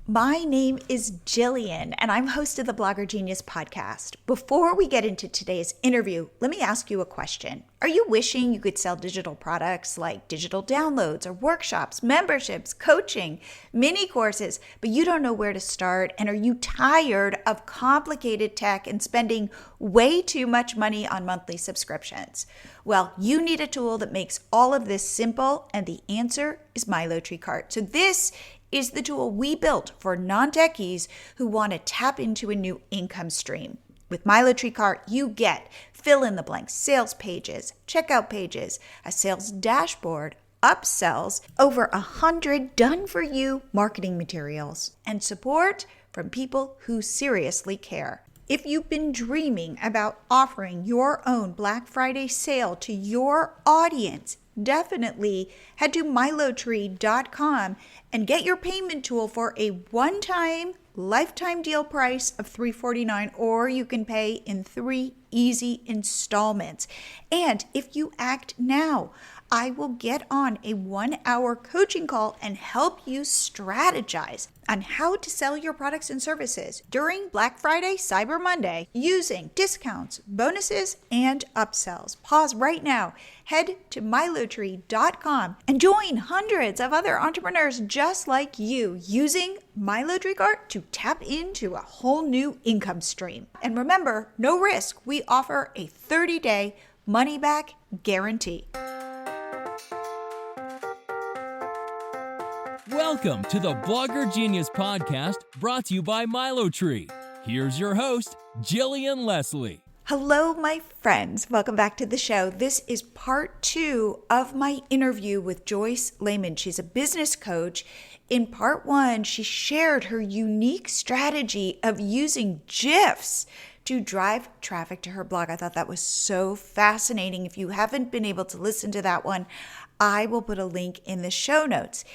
My name is Jillian, and I'm host of the Blogger Genius podcast. Before we get into today's interview, let me ask you a question. Are you wishing you could sell digital products like digital downloads or workshops, memberships, coaching, mini courses, but you don't know where to start? And are you tired of complicated tech and spending way too much money on monthly subscriptions? Well, you need a tool that makes all of this simple, and the answer is MiloTreeCart. So this is the tool we built for non-techies who want to tap into a new income stream. With MiloTreeCart, you get fill-in-the-blank sales pages, checkout pages, a sales dashboard, upsells, over 100 done-for-you marketing materials, and support from people who seriously care. If you've been dreaming about offering your own Black Friday sale to your audience, definitely head to MiloTree.com and get your payment tool for a one-time lifetime deal price of $349, or you can pay in 3 easy installments. And if you act now, I will get on a 1-hour coaching call and help you strategize on how to sell your products and services during Black Friday, Cyber Monday, using discounts, bonuses, and upsells. Pause right now. Head to MiloTree.com and join hundreds of other entrepreneurs just like you using MiloTreeCart to tap into a whole new income stream. And remember, no risk. We offer a 30-day money-back guarantee. Welcome to the Blogger Genius podcast, brought to you by MiloTree. Here's your host, Jillian Leslie. Hello, my friends. Welcome back to the show. This is part 2 of my interview with Joyce Layman. She's a business coach. In part 1, she shared her unique strategy of using GIFs to drive traffic to her blog. I thought that was so fascinating. If you haven't been able to listen to that one, I will put a link in the show notes.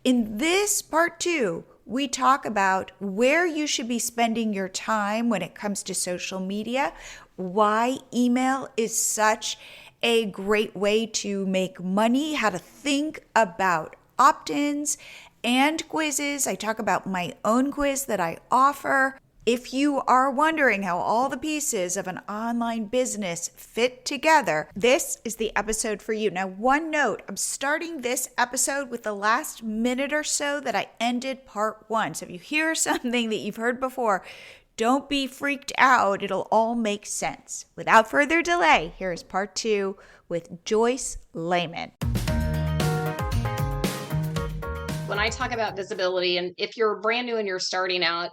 In this part 2, we talk about where you should be spending your time when it comes to social media, why email is such a great way to make money, how to think about opt-ins and quizzes. I talk about my own quiz that I offer. If you are wondering how all the pieces of an online business fit together, this is the episode for you. Now, one note, I'm starting this episode with the last minute or so that I ended part 1. So if you hear something that you've heard before, don't be freaked out. It'll all make sense. Without further delay, here is part 2 with Joyce Layman. When I talk about visibility, and if you're brand new and you're starting out,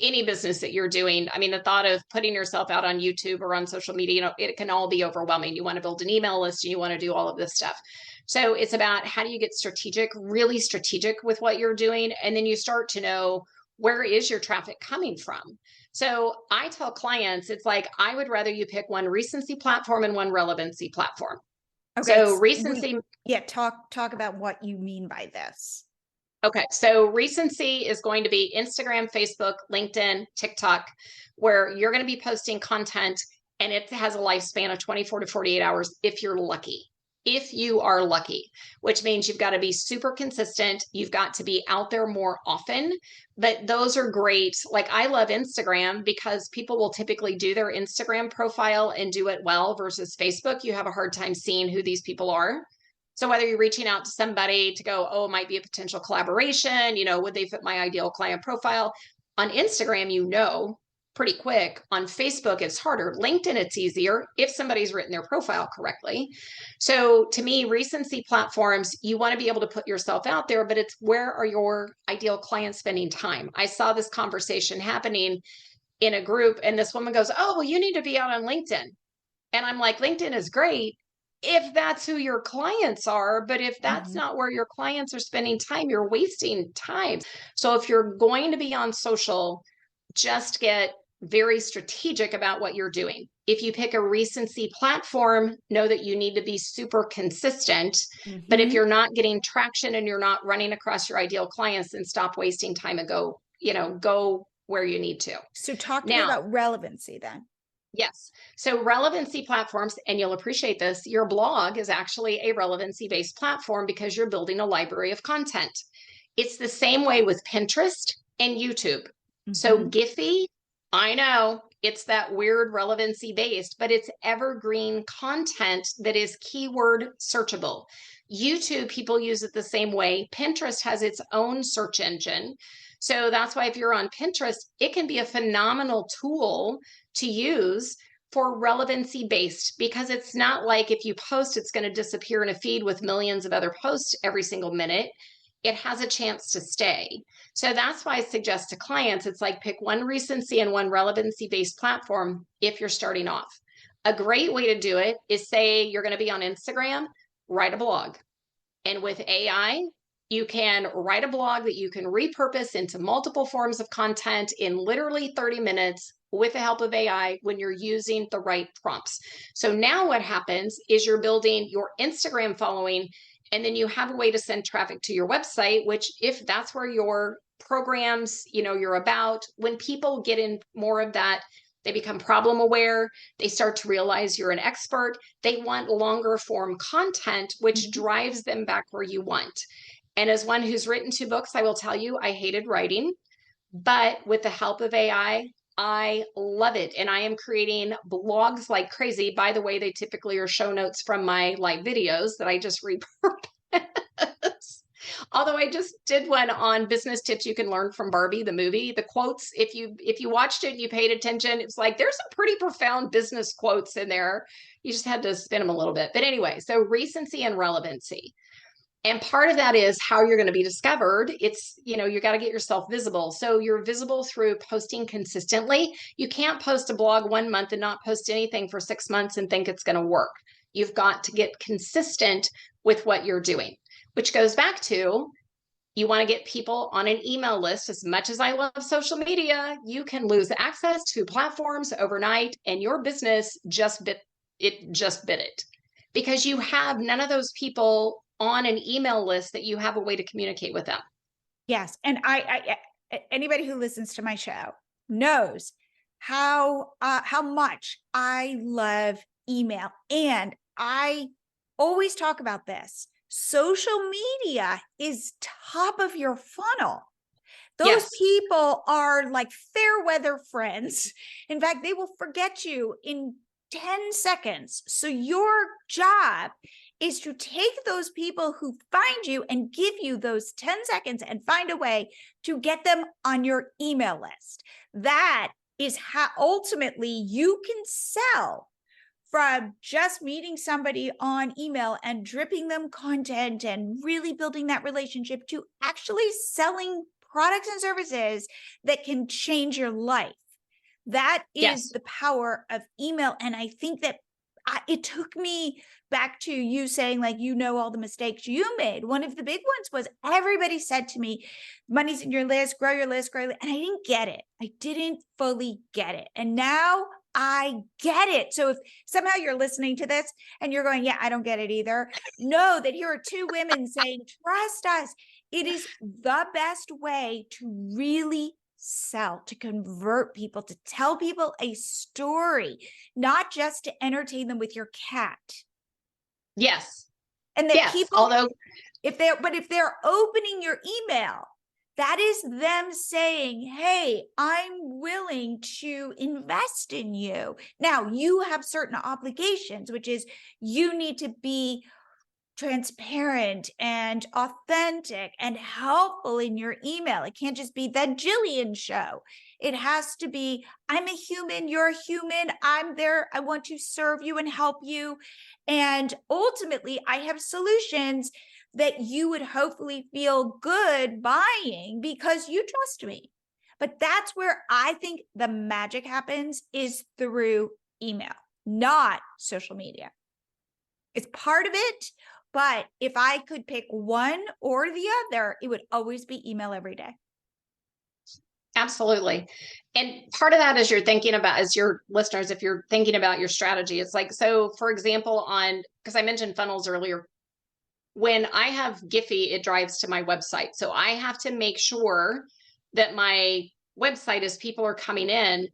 any business that you're doing, I mean, the thought of putting yourself out on YouTube or on social media, it can all be overwhelming. You want to build an email list and you want to do all of this stuff. So it's about how do you get strategic, really strategic with what you're doing. And then you start to know, where is your traffic coming from? So I tell clients, it's like, I would rather you pick one recency platform and one relevancy platform. Okay. So recency. Talk about what you mean by this. Okay, so recency is going to be Instagram, Facebook, LinkedIn, TikTok, where you're going to be posting content and it has a lifespan of 24 to 48 hours if you're lucky. If you are lucky, which means you've got to be super consistent. You've got to be out there more often, but those are great. Like, I love Instagram because people will typically do their Instagram profile and do it well versus Facebook. You have a hard time seeing who these people are. So whether you're reaching out to somebody to go, oh, it might be a potential collaboration, would they fit my ideal client profile? On Instagram, pretty quick. On Facebook, it's harder. LinkedIn, it's easier if somebody's written their profile correctly. So to me, recency platforms, you want to be able to put yourself out there, but it's where are your ideal clients spending time? I saw this conversation happening in a group and this woman goes, oh, well, you need to be out on LinkedIn. And I'm like, LinkedIn is great if that's who your clients are, but if that's not where your clients are spending time, you're wasting time. So if you're going to be on social, just get very strategic about what you're doing. If you pick a recency platform, know that you need to be super consistent. But if you're not getting traction and you're not running across your ideal clients, then stop wasting time and go where you need to. So talk to me about relevancy then. Yes. So relevancy platforms, and you'll appreciate this, your blog is actually a relevancy-based platform because you're building a library of content. It's the same way with Pinterest. and YouTube. So Giphy, I know it's that weird relevancy based, but it's evergreen content that is keyword searchable. YouTube, people use it the same way. Pinterest has its own search engine. So that's why if you're on Pinterest, it can be a phenomenal tool to use for relevancy based, because it's not like if you post, it's going to disappear in a feed with millions of other posts every single minute. It has a chance to stay. So that's why I suggest to clients, it's like pick one recency and one relevancy based platform if you're starting off. A great way to do it is, say you're going to be on Instagram, write a blog. And with AI, you can write a blog that you can repurpose into multiple forms of content in literally 30 minutes with the help of AI when you're using the right prompts. So now what happens is you're building your Instagram following, and then you have a way to send traffic to your website, which if that's where your programs, you're about, when people get in more of that, they become problem aware. They start to realize you're an expert. They want longer form content, which drives them back where you want. And as one who's written 2 books, I will tell you, I hated writing, but with the help of AI, I love it. And I am creating blogs like crazy. By the way, they typically are show notes from my live videos that I just repurpose. Although I just did one on business tips you can learn from Barbie, the movie. The quotes, if you watched it and you paid attention, it's like there's some pretty profound business quotes in there. You just had to spin them a little bit. But anyway, so recency and relevancy. And part of that is how you're going to be discovered. It's, you got to get yourself visible. So you're visible through posting consistently. You can't post a blog 1 month and not post anything for 6 months and think it's going to work. You've got to get consistent with what you're doing, which goes back to, you want to get people on an email list. As much as I love social media, you can lose access to platforms overnight and your business just bit it, because you have none of those people on an email list that you have a way to communicate with them. Yes. And I anybody who listens to my show knows how much I love email. And I always talk about this. Social media is top of your funnel. Those people are like fair weather friends. In fact, they will forget you in 10 seconds. So your job is to take those people who find you and give you those 10 seconds and find a way to get them on your email list. That is how ultimately you can sell, from just meeting somebody on email and dripping them content and really building that relationship, to actually selling products and services that can change your life. That is the power of email. And I think that it took me back to you saying, like, all the mistakes you made. One of the big ones was everybody said to me, money's in your list, grow your list, grow. And I didn't get it. I didn't fully get it. And now I get it. So if somehow you're listening to this and you're going, yeah, I don't get it either, know that here are 2 women saying, trust us. It is the best way to really sell, to convert people, to tell people a story, not just to entertain them with your cat. Yes. And that people, if they're opening your email, that is them saying, hey, I'm willing to invest in you. Now, you have certain obligations, which is you need to be transparent and authentic and helpful in your email. It can't just be the Jillian show. It has to be, I'm a human, you're a human, I'm there, I want to serve you and help you. And ultimately, I have solutions that you would hopefully feel good buying because you trust me. But that's where I think the magic happens, is through email, not social media. It's part of it. But if I could pick one or the other, it would always be email every day. Absolutely. And part of that is you're thinking about, as your listeners, if you're thinking about your strategy, it's like, so for example, because I mentioned funnels earlier, when I have Giphy, it drives to my website. So I have to make sure that my website, as people are coming in,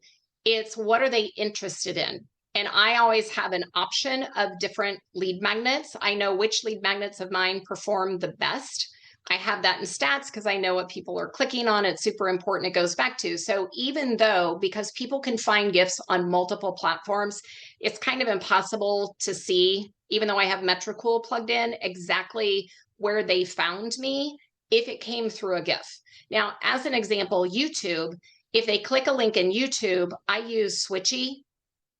it's what are they interested in? And I always have an option of different lead magnets. I know which lead magnets of mine perform the best I have that in stats because I know what people are clicking on. It's super important. It goes back to. So even though, because people can find GIFs on multiple platforms, it's kind of impossible to see, even though I have Metricool plugged in, exactly where they found me if it came through a GIF. Now, as an example, YouTube, if they click a link in YouTube, I use Switchy.io.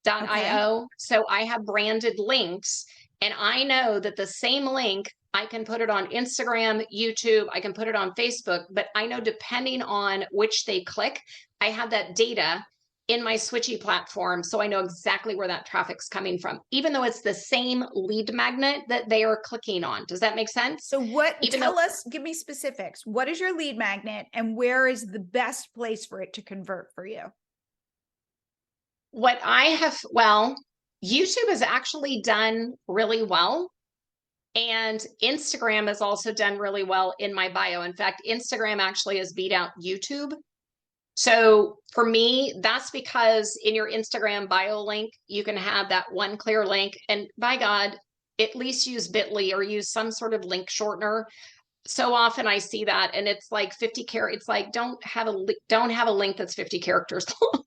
Okay. So I have branded links, and I know that the same link, I can put it on Instagram, YouTube, I can put it on Facebook, but I know depending on which they click, I have that data in my Switchy platform. So I know exactly where that traffic's coming from, even though it's the same lead magnet that they are clicking on. Does that make sense? So give me specifics. What is your lead magnet and where is the best place for it to convert for you? YouTube has actually done really well. And Instagram has also done really well in my bio. In fact, Instagram actually has beat out YouTube. So for me, that's because in your Instagram bio link, you can have that one clear link. And by God, at least use Bitly or use some sort of link shortener. So often I see that, and it's like 50 characters. It's like, don't have a link that's 50 characters long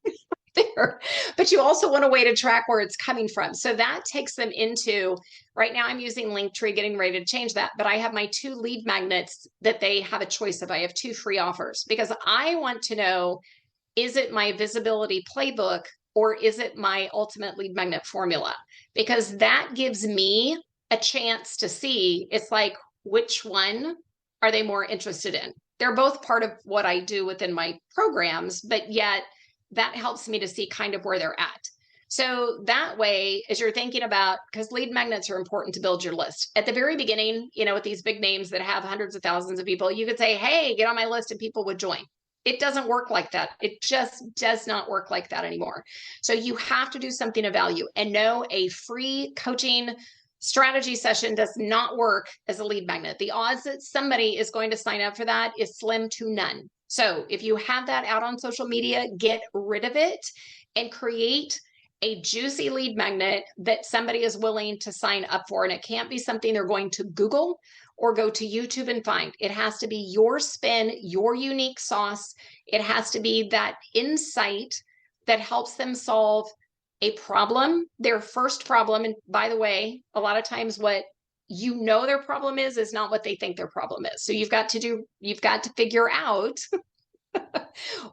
there, but you also want a way to track where it's coming from. So that takes them into, right now I'm using Linktree, getting ready to change that, but I have my 2 lead magnets that they have a choice of. I have 2 free offers because I want to know, is it my visibility playbook or is it my ultimate lead magnet formula? Because that gives me a chance to see, it's like, which one are they more interested in? They're both part of what I do within my programs, but yet that helps me to see kind of where they're at. So that way, as you're thinking about, because lead magnets are important to build your list. At the very beginning, with these big names that have hundreds of thousands of people, you could say, hey, get on my list, and people would join. It doesn't work like that. It just does not work like that anymore. So you have to do something of value, and no, a free coaching strategy session does not work as a lead magnet. The odds that somebody is going to sign up for that is slim to none. So if you have that out on social media, get rid of it and create a juicy lead magnet that somebody is willing to sign up for. And it can't be something they're going to Google or go to YouTube and find. It has to be your spin, your unique sauce. It has to be that insight that helps them solve a problem, their first problem. And by the way, a lot of times what their problem is not what they think their problem is. So you've got to figure out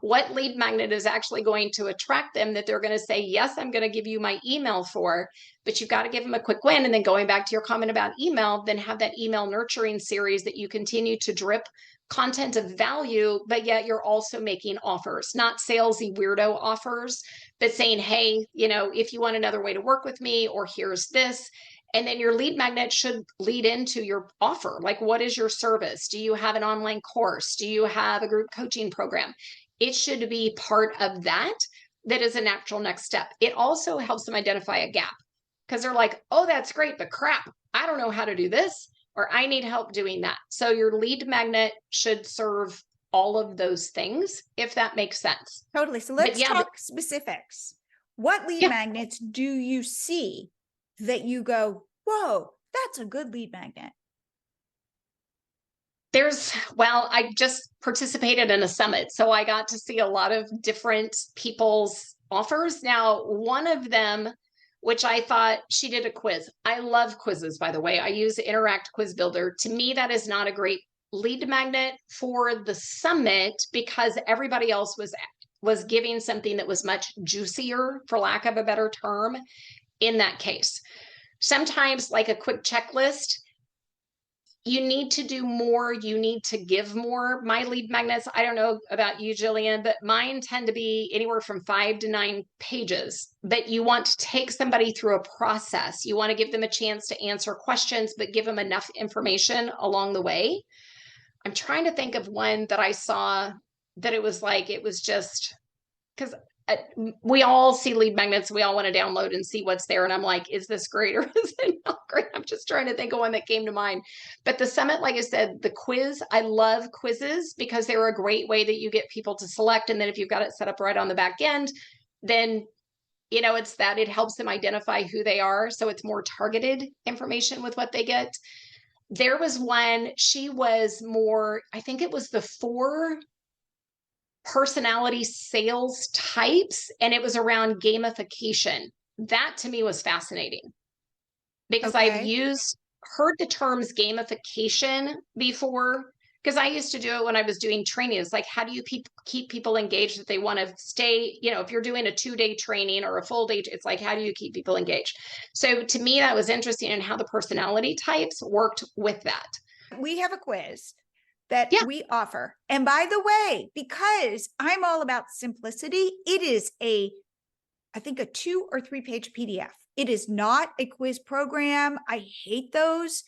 what lead magnet is actually going to attract them, that they're going to say, yes, I'm going to give you my email for, but you've got to give them a quick win. And then going back to your comment about email, then have that email nurturing series that you continue to drip content of value, but yet you're also making offers, not salesy weirdo offers, but saying, hey, if you want another way to work with me, or here's this. And then your lead magnet should lead into your offer. Like, what is your service? Do you have an online course? Do you have a group coaching program? It should be part of that is a natural next step. It also helps them identify a gap, because they're like, oh, that's great, but crap, I don't know how to do this, or I need help doing that. So your lead magnet should serve all of those things, if that makes sense. Totally. So let's talk specifics. What lead magnets do you see that you go, whoa, that's a good lead magnet? I just participated in a summit, so I got to see a lot of different people's offers. Now, one of them, which I thought, she did a quiz. I love quizzes, by the way. I use Interact Quiz Builder. To me, that is not a great lead magnet for the summit, because everybody else was giving something that was much juicier, for lack of a better term, in that case. Sometimes, like a quick checklist, you need to do more, you need to give more. My lead magnets, I don't know about you, Jillian, but mine tend to be anywhere from 5 to 9 pages. But you want to take somebody through a process. You want to give them a chance to answer questions, but give them enough information along the way. I'm trying to think of one that I saw that it was just, because we all see lead magnets. We all want to download and see what's there. And I'm like, is this great or is it not great? I'm just trying to think of one that came to mind. But the summit, like I said, the quiz, I love quizzes because they're a great way that you get people to select. And then if you've got it set up right on the back end, then, it's that it helps them identify who they are. So it's more targeted information with what they get. There was one, she was more, I think it was the 4 personality sales types, and it was around gamification. That to me was fascinating because Okay. heard the terms gamification before, because I used to do it when I was doing training. It's like, how do you keep people engaged that they want to stay, if you're doing a 2-day training or a full day, it's like, how do you keep people engaged? So to me, that was interesting in how the personality types worked with that. We have a quiz that Yeah. we offer. And by the way, because I'm all about simplicity, it is I think a 2 or 3 page PDF. It is not a quiz program. I hate those.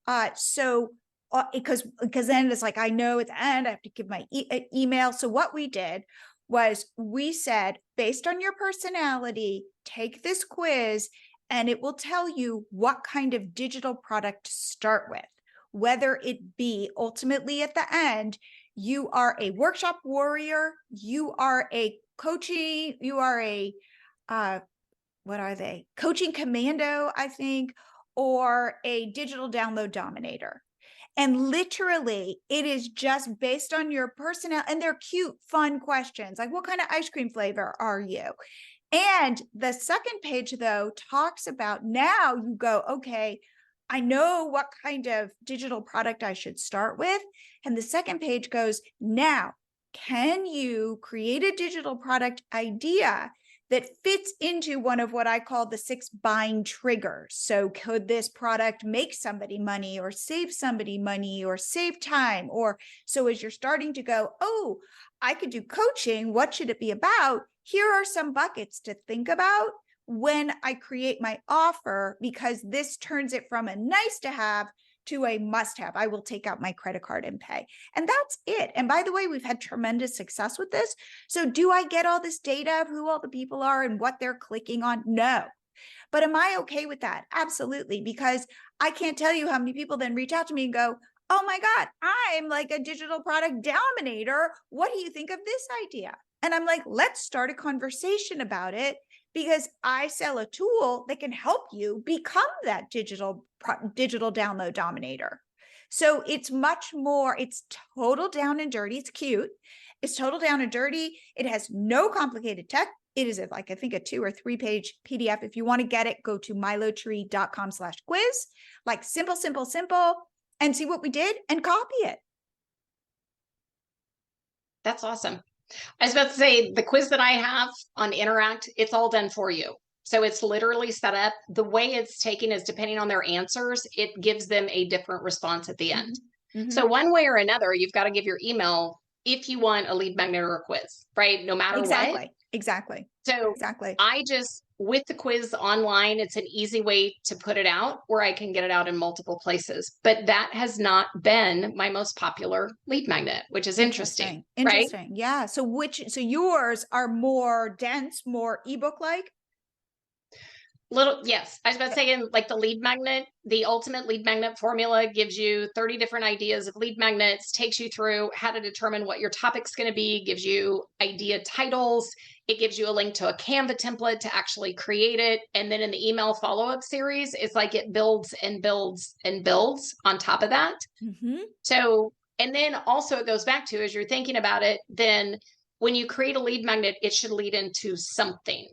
Because then it's like, I know at the end I have to give my email. So what we did was we said, based on your personality, take this quiz and it will tell you what kind of digital product to start with, whether it be ultimately at the end, you are a workshop warrior, you are a coaching, you are a what are they? Coaching commando, I think, or a digital download dominator. And literally, it is just based on your personality, and they're cute, fun questions. Like, what kind of ice cream flavor are you? And the second page, though, talks about now you go, okay, I know what kind of digital product I should start with. And the second page goes, now, can you create a digital product idea that fits into one of what I call the 6 buying triggers? So could this product make somebody money or save somebody money or save time? Or so as you're starting to go, oh, I could do coaching, what should it be about? Here are some buckets to think about when I create my offer, because this turns it from a nice to have to a must have. I will take out my credit card and pay. And that's it. And by the way, we've had tremendous success with this. So do I get all this data of who all the people are and what they're clicking on? No. But am I okay with that? Absolutely. Because I can't tell you how many people then reach out to me and go, oh my God, I'm like a digital product dominator. What do you think of this idea? And I'm like, let's start a conversation about it, because I sell a tool that can help you become that digital download dominator. So it's much more, it's total down and dirty. It's cute. It's total down and dirty. It has no complicated tech. It is like, I think a 2 or 3 page PDF. If you want to get it, go to milotree.com/quiz, like simple, simple, simple, and see what we did and copy it. That's awesome. I was about to say, the quiz that I have on Interact, it's all done for you. So it's literally set up. The way it's taken is depending on their answers, it gives them a different response at the end. Mm-hmm. So one way or another, you've got to give your email if you want a lead magnet or a quiz, right? No matter what. Exactly. So exactly. I just, with the quiz online, it's an easy way to put it out where I can get it out in multiple places. But that has not been my most popular lead magnet, which is interesting. Right? Yeah. So yours are more dense, more ebook like? Yes. I was about to say, in like the lead magnet, the ultimate lead magnet formula gives you 30 different ideas of lead magnets, takes you through how to determine what your topic's going to be, gives you idea titles. It gives you a link to a Canva template to actually create it. And then in the email follow-up series, it's like it builds and builds and builds on top of that. Mm-hmm. So, and then also it goes back to, as you're thinking about it, then when you create a lead magnet, it should lead into something.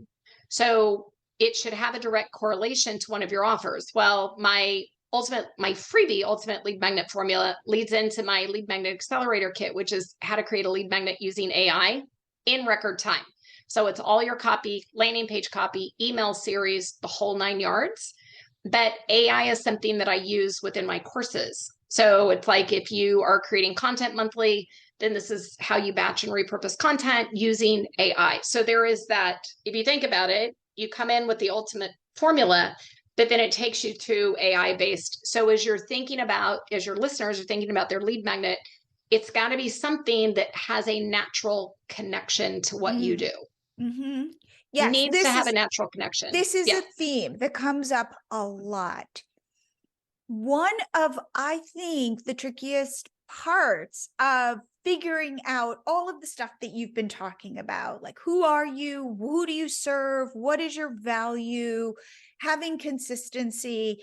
So it should have a direct correlation to one of your offers. Well, my freebie ultimate lead magnet formula leads into my lead magnet accelerator kit, which is how to create a lead magnet using AI in record time. So it's all your copy, landing page copy, email series, the whole 9 yards. But AI is something that I use within my courses. So it's like, if you are creating content monthly, then this is how you batch and repurpose content using AI. So there is that, if you think about it, you come in with the ultimate formula, but then it takes you to AI based. So as your listeners are thinking about their lead magnet, it's got to be something that has a natural connection to what you do. Mm-hmm. Yes, needs to have a natural connection. This is a theme that comes up a lot. One of, I think, the trickiest parts of figuring out all of the stuff that you've been talking about, like who are you, who do you serve, what is your value, having consistency,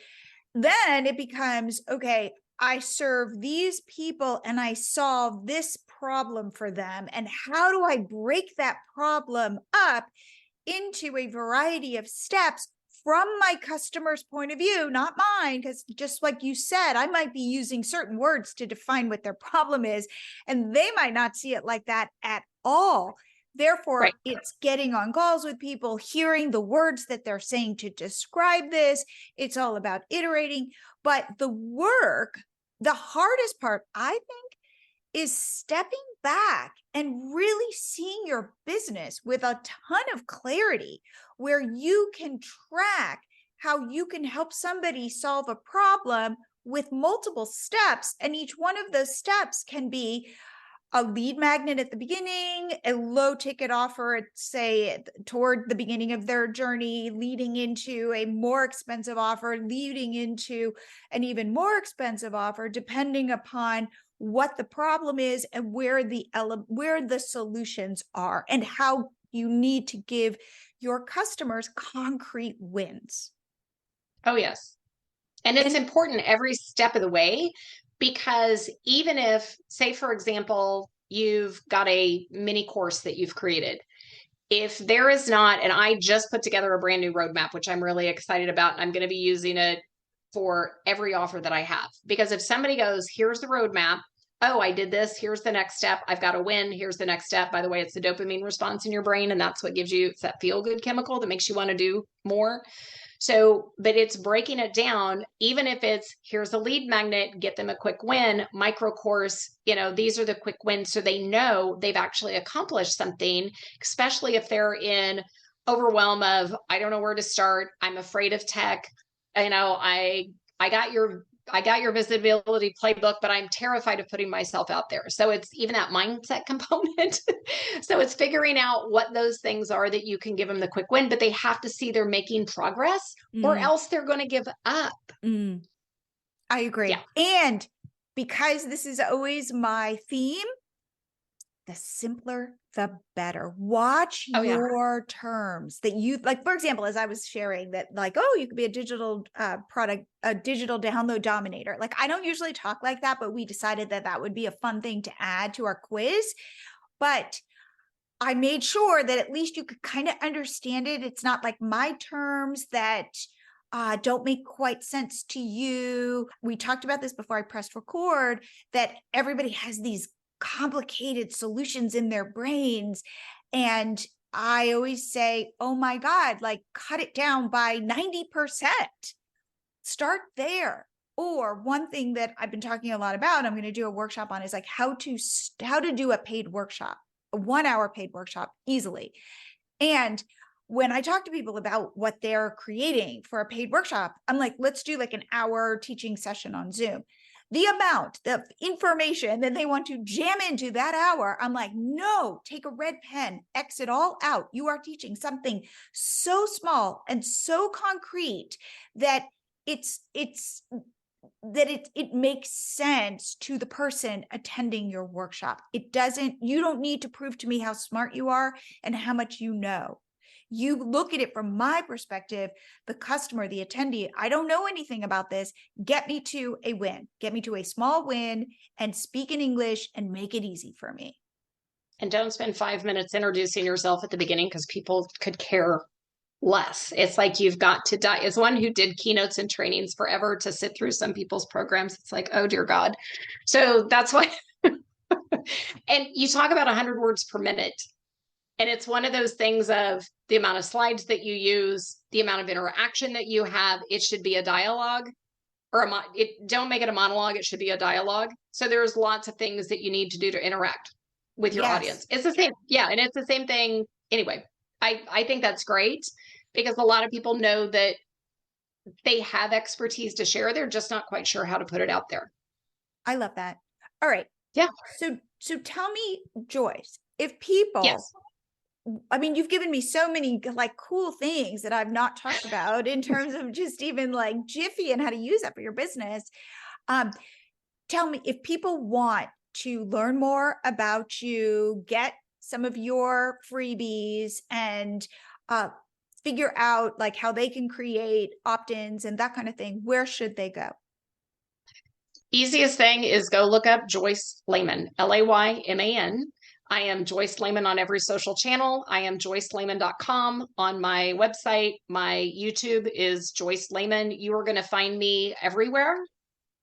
then it becomes, okay, I serve these people and I solve this problem for them. And how do I break that problem up into a variety of steps from my customer's point of view, not mine? Because just like you said, I might be using certain words to define what their problem is, and they might not see it like that at all. Therefore, Right. it's getting on calls with people, hearing the words that they're saying to describe this. It's all about iterating. But the work, the hardest part, I think, is stepping back and really seeing your business with a ton of clarity, where you can track how you can help somebody solve a problem with multiple steps. And each one of those steps can be a lead magnet at the beginning, a low ticket offer at, say, toward the beginning of their journey, leading into a more expensive offer, leading into an even more expensive offer, depending upon what the problem is and where the solutions are, and how you need to give your customers concrete wins. Oh, yes. And it's important every step of the way, because even if, say, for example, you've got a mini course that you've created, if there is not, and I just put together a brand new roadmap, which I'm really excited about, and I'm going to be using it for every offer that I have. Because if somebody goes, here's the roadmap, oh, I did this, here's the next step, I've got a win, here's the next step. By the way, it's the dopamine response in your brain, and that's what gives you, it's that feel-good chemical that makes you want to do more. So, but it's breaking it down, even if it's, here's a lead magnet, get them a quick win, micro course, these are the quick wins. So they know they've actually accomplished something, especially if they're in overwhelm of, I don't know where to start, I'm afraid of tech. I got your visibility playbook, but I'm terrified of putting myself out there. So it's even that mindset component. So it's figuring out what those things are that you can give them the quick win, but they have to see they're making progress, or else they're going to give up. I agree. Yeah. And because this is always my theme, the simpler, the better. Watch your terms that you like. For example, as I was sharing that, like, oh, you could be a digital product, a digital download dominator. Like, I don't usually talk like that, but we decided that that would be a fun thing to add to our quiz. But I made sure that at least you could kind of understand it. It's not like my terms that don't make quite sense to you. We talked about this before I pressed record, that everybody has these complicated solutions in their brains. And I always say, oh my God, like, cut it down by 90%. Start there. Or one thing that I've been talking a lot about, I'm going to do a workshop on, is like how to do a paid workshop, a 1-hour paid workshop easily. And when I talk to people about what they're creating for a paid workshop, I'm like, let's do like an hour teaching session on Zoom. The amount of information that they want to jam into that hour, I'm like, no, take a red pen, X it all out. You are teaching something so small and so concrete that it makes sense to the person attending your workshop. You don't need to prove to me how smart you are and how much you know. You look at it from my perspective, the customer, the attendee. I don't know anything about this. Get me to a win. Get me to a small win and speak in English and make it easy for me. And don't spend 5 minutes introducing yourself at the beginning, because people could care less. It's like you've got to die. As one who did keynotes and trainings forever to sit through some people's programs, it's like, oh dear God. So that's why. And you talk about 100 words per minute. And it's one of those things of the amount of slides that you use, the amount of interaction that you have. It should be a dialogue, or don't make it a monologue. It should be a dialogue. So there's lots of things that you need to do to interact with your audience. It's the same. Yeah. And it's the same thing. Anyway, I think that's great, because a lot of people know that they have expertise to share. They're just not quite sure how to put it out there. I love that. All right. Yeah. So tell me, Joyce, if people, Yes. I mean, you've given me so many like cool things that I've not talked about in terms of just even like Jiffy and how to use that for your business. Tell me, if people want to learn more about you, get some of your freebies, and figure out like how they can create opt-ins and that kind of thing, where should they go? Easiest thing is go look up Joyce Layman, Layman. I am Joyce Layman on every social channel. I am joycelayman.com on my website. My YouTube is Joyce Layman. You are going to find me everywhere.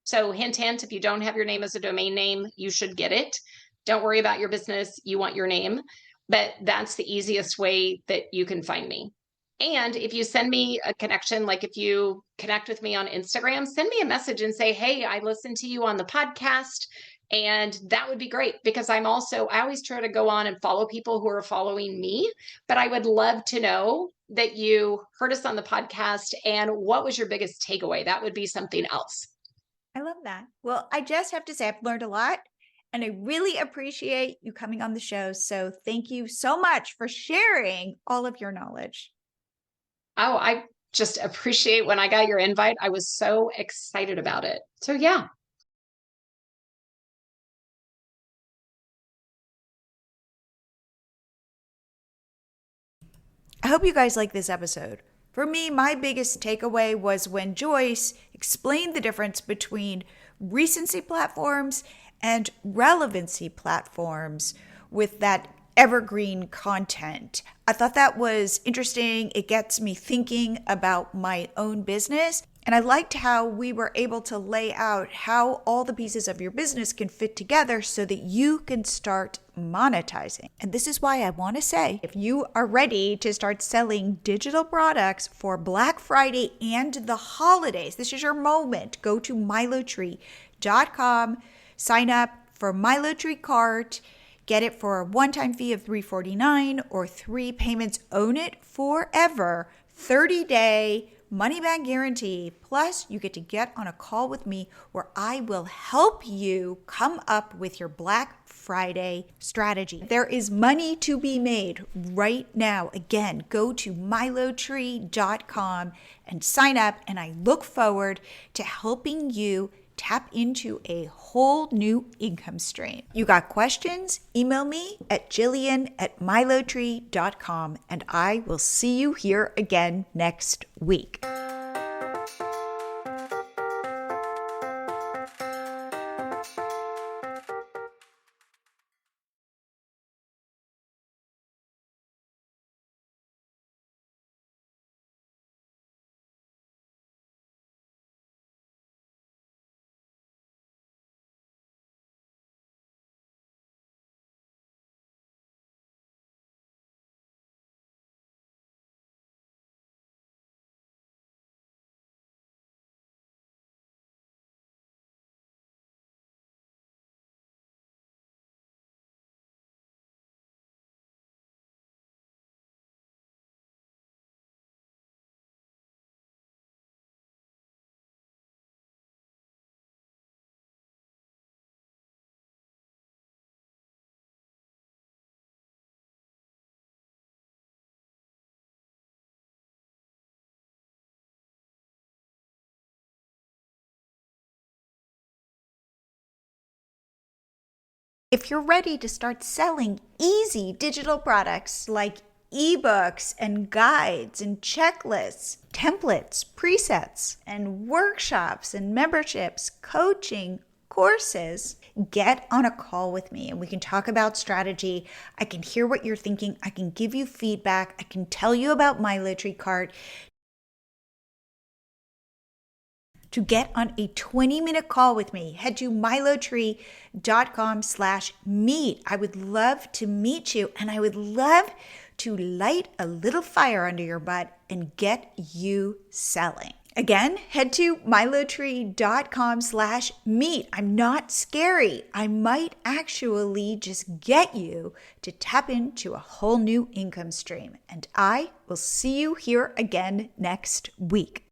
So hint, hint, if you don't have your name as a domain name, you should get it. Don't worry about your business. You want your name, but that's the easiest way that you can find me. And if you send me a connection, like if you connect with me on Instagram, send me a message and say, hey, I listened to you on the podcast. And that would be great because I always try to go on and follow people who are following me. But I would love to know that you heard us on the podcast and what was your biggest takeaway? That would be something else. I love that. Well, I just have to say I've learned a lot and I really appreciate you coming on the show. So thank you so much for sharing all of your knowledge. Oh, I just appreciate when I got your invite. I was so excited about it. So yeah. I hope you guys like this episode. For me, my biggest takeaway was when Joyce explained the difference between recency platforms and relevancy platforms with that evergreen content. I thought that was interesting. It gets me thinking about my own business. And I liked how we were able to lay out how all the pieces of your business can fit together so that you can start monetizing. And this is why I want to say, if you are ready to start selling digital products for Black Friday and the holidays, this is your moment. Go to MiloTree.com, sign up for MiloTreeCart, get it for a one-time fee of $349 or 3 payments, own it forever, 30-day money-back guarantee. Plus, you get to get on a call with me where I will help you come up with your Black Friday strategy. There is money to be made right now. Again, go to MiloTree.com and sign up, and I look forward to helping you tap into a whole new income stream. You got questions? Email me at Jillian@MiloTree.com, and I will see you here again next week. If you're ready to start selling easy digital products like ebooks and guides and checklists, templates, presets, and workshops and memberships, coaching, courses, get on a call with me and we can talk about strategy. I can hear what you're thinking. I can give you feedback. I can tell you about MiloTreeCart. To get on a 20-minute call with me, head to MiloTree.com/meet. I would love to meet you, and I would love to light a little fire under your butt and get you selling. Again, head to MiloTree.com/meet. I'm not scary. I might actually just get you to tap into a whole new income stream. And I will see you here again next week.